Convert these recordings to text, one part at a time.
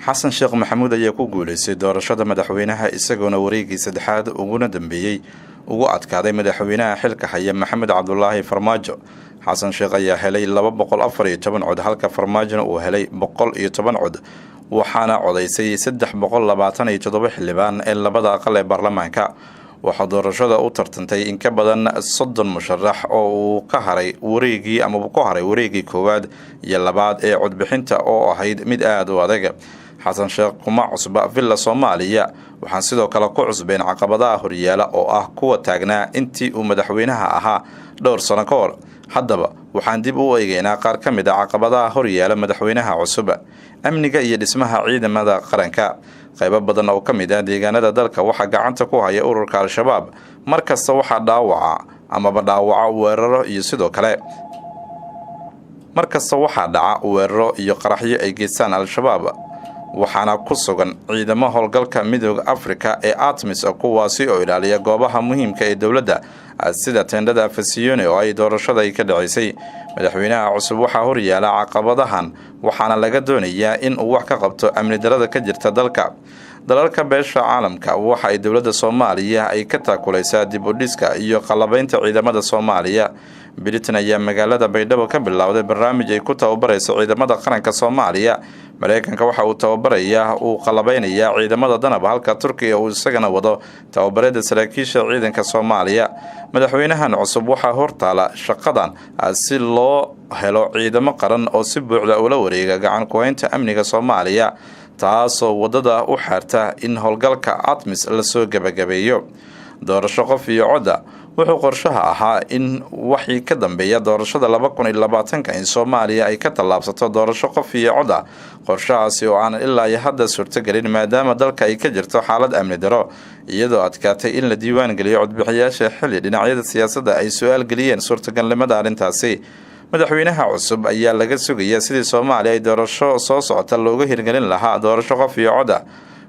xasan sheekh maxamuud ayaa ku guuleystay doorashada madaxweynaha isagoona wareegii saddexaad uguna dambeeyey ugu adkaaday madaxweynaha xilka haya maxamed cabdulaahi farmaajo. xasan sheekh ayaa helay 214 cod halka farmaajona uu helay 110 cod, waxaana codaysay 327 xildhibaan ee labada aqal ee baarlamaanka. waxaa doorashada u tartantay in ka badan 30 musharax oo uu ka haray wareegii koowaad iyo labaad ee codbixinta oo ahayd mid aad u adag. xasan sheekh kuma cusba villa Soomaaliya, waxaan sidoo kale ku cusbeen caqabadaha horyaala oo ah kuwa taagnaa intii uu madaxweynaha ahaa dhowr sano ka hor. haddaba waxaan dib u eegaynaa qaar ka mid ah caqabadaha horyaala madaxweynaha cusub: amniga iyo dhismaha ciidamada qaranka. qaybo badan oo ka mid ah deegaanada dalka waxaa gacanta ku haya ururka Al-Shabaab, markasta waxaa dhaawaca weeraro iyo sidoo kale weeraro iyo qaraxyo ay geystaan Al-Shabaab, waxaana ku sugan ciidamo howlgalka midowga Afrika ee ATMIS kuwaasi oo ilaaliya goobaha muhiimka ee dowladda sida teendhada Afasiyoone oo ay doorashada ka dhaceysay. madaxweynaha cusub waxaa horyaala caqabadahan, waxaana laga doonayaa in uu wax ka qabto amni darada ka jirta dalka. dalalka beesha caalamka waxa ay dowladda Soomaaliya ay ka taakulaysaa dib u dhiska iyo qalabaynta ciidamada Soomaaliya. Britain ayaa magaalada Baydhabo ka bilowday barnaamij ay ku tababarayso ciidamada qaranka Soomaaliya. Mareykanka waxa uu qalabaynayaa ciidamada danab, halka Turkiga uu isagana wado tababarada saraakiisha ciidanka Soomaaliya. madaxweynahan cusub waxaa hortaala shaqadan si loo helo ciidamo qaran oo si buuxda ula wareega gacan ku haynta amniga Soomaaliya, taasoo wadada u xirta in howlgalka ATMIS la soo gabagabeeyo. doorasho qof iyo cod wuxuu qorshaha ahaa in wixii ka dambeeya doorashada 2020 in Soomaaliya ay ka tallaabsato doorasho qof iyo cod. qorshahaasi oo aan ilaa hadda suurtagelin maadaama dalka ay ka jirto xaalad amni daro, iyadoo adkaatay in la diiwaan geliyo codbixiyaasha xilli dhinacyada siyaasadda ay su'aal geliyeen suurtagalnimada arrintaasi. madaxweynaha cusub ayaa laga sugayaa sidii Soomaaliya ay doorasho soo socota looga hirgelin lahaa doorasho qof iyo cod.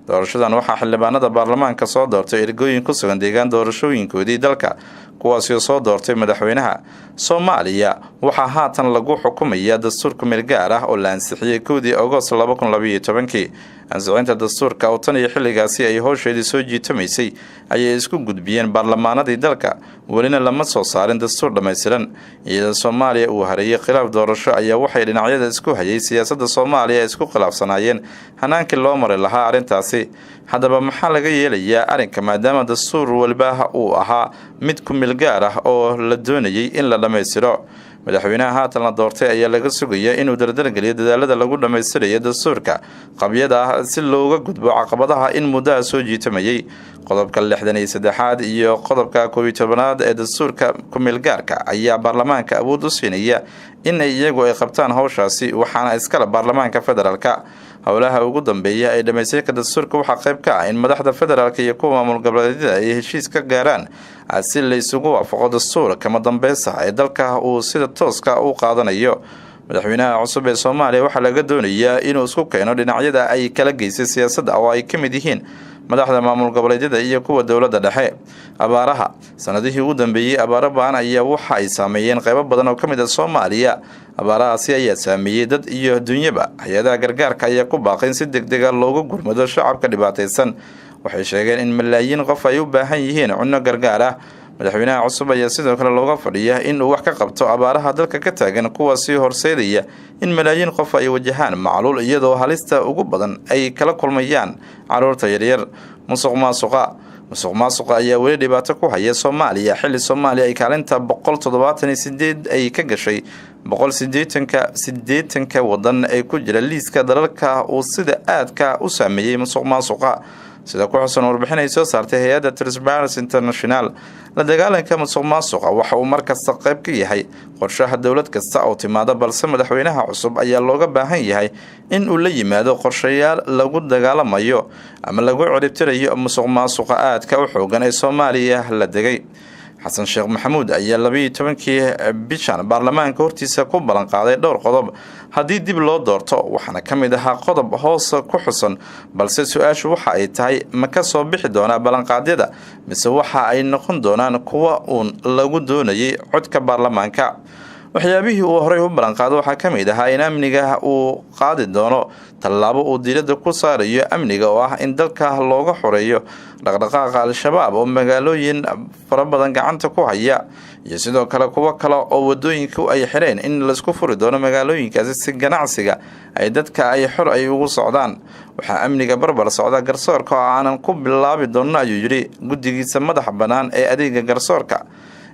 doorashadan waxaa xildhibaanada baarlamaanka soo doortay ergooyin ku sugan deegaan doorashooyinkoodii dalka, kuwaasoo soo doortay madaxweynaha. Soomaaliya waxaa haatan lagu xukumayaa dastuur ku meel gaar ah oo la ansixiyay 1 Agost 2012. ansixinta dastuurka oo tan iyo xilligaasi ay howsheedii soo jiitamaysay ayay isku gudbiyeen baarlamaanadii dalka, welina lama soo saarin dastuur dhammaystiran. iyadoo Soomaaliya uu hareeyay khilaaf doorasho ayaa waxay dhinacyada isku hayay siyaasadda Soomaaliya isku khilaafsanaayeen hanaankii loo maray lahaa arrintaasi. haddaba maxaa laga yeelayaa arrinka maadaama dastuur walba uu ahaa mid ku meel gaar ah oo la doonayay in la dhammaystiro? madaxweynaha haatan la doortay ayaa laga sugayaa inuu dardargeliyo dadaalada lagu dhammaystirayo dastuurka qabyada ah si looga gudbo caqabadaha in muddo soo jiitamayay. qodobka 63 iyo qodobka 11 ee dastuurka ku meel gaarka ayaa baarlamaanka awood u siinaya in iyagu ay qabtaan hawshaasi, waxaana iskala baarlamaanka federaalka. howlaha ugu dambeeya ee dhamaystirka dastuurka waxaa qayb ka ah in madaxda federaalka iyo kuwa maamul goboleedyada ay heshiis ka gaaraan si la isugu waafaqo dastuur kama dambaysta ee dalka uu sida tooska u qaadanayo. madaxweynaha cusub ee Soomaaliya waxaa laga doonayaa inuu isku keeno dhinacyada ay kala geysay siyaasadda oo ay ka mid yihiin madaxda maamul goboleedyada iyo kuwa dowladda dhexe. abaaraha sanadihii ugu dambeeyay abaaro baan ayaa waxa ay saameeyeen qaybo badan oo ka mid ah Soomaaliya. abaarahaasi ayaa saameeyay dad iyo dunyaba. hay'adaha gargaarka ayaa ku baaqeen si degdeg ah loogu gurmado shacabka dhibaataysan. waxay sheegeen in malaayiin qof ay u baahan yihiin cunno gargaar ah. madaxweynaha cusub ayaa sidoo kale looga fadhiyaa in uu wax ka qabto abaaraha dalka ka taagan, kuwaasi horseedaya in malaayiin qof ay wajahaan macluul, iyadoo halista ugu badan ay kala kulmayaan carruurta yaryar. musuqmaasuqa ayaa weli dhibaato ku haya Soomaaliya, xilli Soomaaliya ay kaalinta 178 ay ka gashay 180 wadan ee ku jira liiska dalalka uu sida aadka u saameeyay musuqmaasuqa. sida ku xusan warbixin ay soo saartay hay'adda Transparency International. la dagaalanka musuqmaasuqa waxa uu markasta qayb ka yahay qorshaha dowlad kasta oo timaada, balse madaxweynaha cusub ayaa looga baahan yahay in uu la yimaado qorshayaal lagu dagaalamayo ama lagu ciribtirayo musuqmaasuqa aadka u xoogan ee Soomaaliya la degay. xasan sheekh maxamuud ayaa 12 bishan baarlamaanka hortiisa ku balan qaaday dhowr qodob haddii dib loo doorto, waxaana ka mid ahaa qodob hoos ku xusan, balse su'aashu waxa ay tahay ma ka soo bixi doonaa balanqaadyada mise waxa ay noqon doonaan kuwa lagu doonayay codka baarlamaanka. waxyaabihii uu horey u ballan qaado waxaa ka mid ahaa in amniga uu qaadi doono tallaabo uu diiradda ku saarayo amniga oo ah in dalka looga xoreeyo dhaqdhaqaaqa al-shabaab oo magaalooyin fara badan gacanta ku haya iyo sidoo kale kuwo kale oo wadooyinku ay xireen in laisku furi doono magaalooyinkaasi si ganacsiga ay dadka ay xor ay ugu socdaan. waxaa amniga barbar socda garsoorka oo aanan ku bilaabi doono ayuu yidhi guddigiisa madaxa bannaan ee adeega garsoorka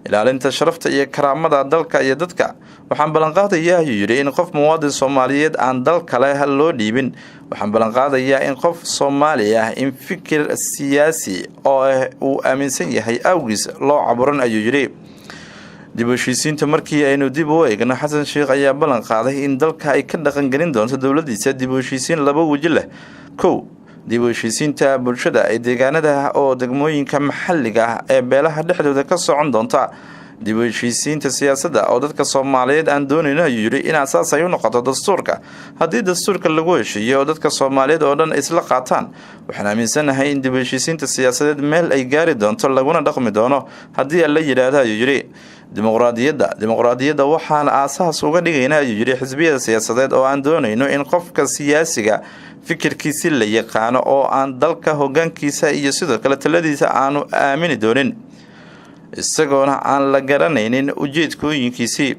ilaalinta sharafta iyo karaamada dalka iyo dadka. waxaan ballanqaadayaa ayuu yidhi in qof muwaadin Soomaaliyeed aan dal kale loo dhiibin. waxaan ballanqaadayaa in qof Soomaali ah in fikir siyaasi oo uu aaminsan yahay awgiis loo caburan ayuu yidhi. dib u heshiisiinta markii aynu dib u eegno Xasan Sheekh ayaa ballan qaaday in dalka ay ka dhaqangelin doonto dowladiisa dib u heshiisiin laba waji leh. kow dib u heshiisiinta bulshada ee deegaanada oo degmooyinka maxalliga ah ee beelaha dhexdooda ka socon doonta. dib u heshiisiinta siyaasadda oo dadka Soomaaliyeed aan doonayno ayuu yidhi in asaas ay u noqoto dastuurka. haddii dastuurka lagu heshiiyo oo dadka Soomaaliyeed oo dhan isla qaataan waxaan aaminsanahay in dib u heshiisiinta siyaasadeed meel ay gaari doonto laguna dhaqmi doono haddii la yidhaahdo ayuu yidhi. dimuqraadiyadda waxaan aasaas uga dhigaynaa ayuu yidhi xisbiyada siyaasadeed oo aan doonayno in qofka siyaasiga fikirkiisi la yaqaano oo aan dalka hoggaankiisa iyo sidoo kale taladiisa aanu aamini doonin isagoona aan la garanaynin ujeedkooyinkiisii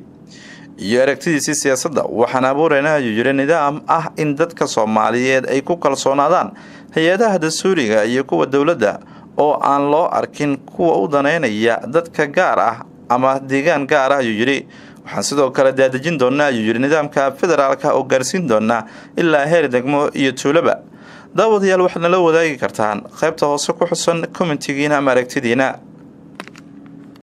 iyo aragtidiisii siyaasadda. waxaan abuuraynaa ayuu yidhi nidaam ah in dadka Soomaaliyeed ay ku kalsoonaadaan hay-adaha dastuuriga iyo kuwa dowladda oo aan loo arkin kuwa u daneynaya dadka gaar ah ama deegaan gaar ah ayuu yidhi. waxaan sidoo kale daadejin doonaa ayuu yidhi nidaamka federaalka oo gaarsiin doonaa ilaa heer degmo iyo tuulaba. daawadayaal waxaad nala wadaagi kartaan qaybta hoose ku xusan commentigiina ama aragtidiina.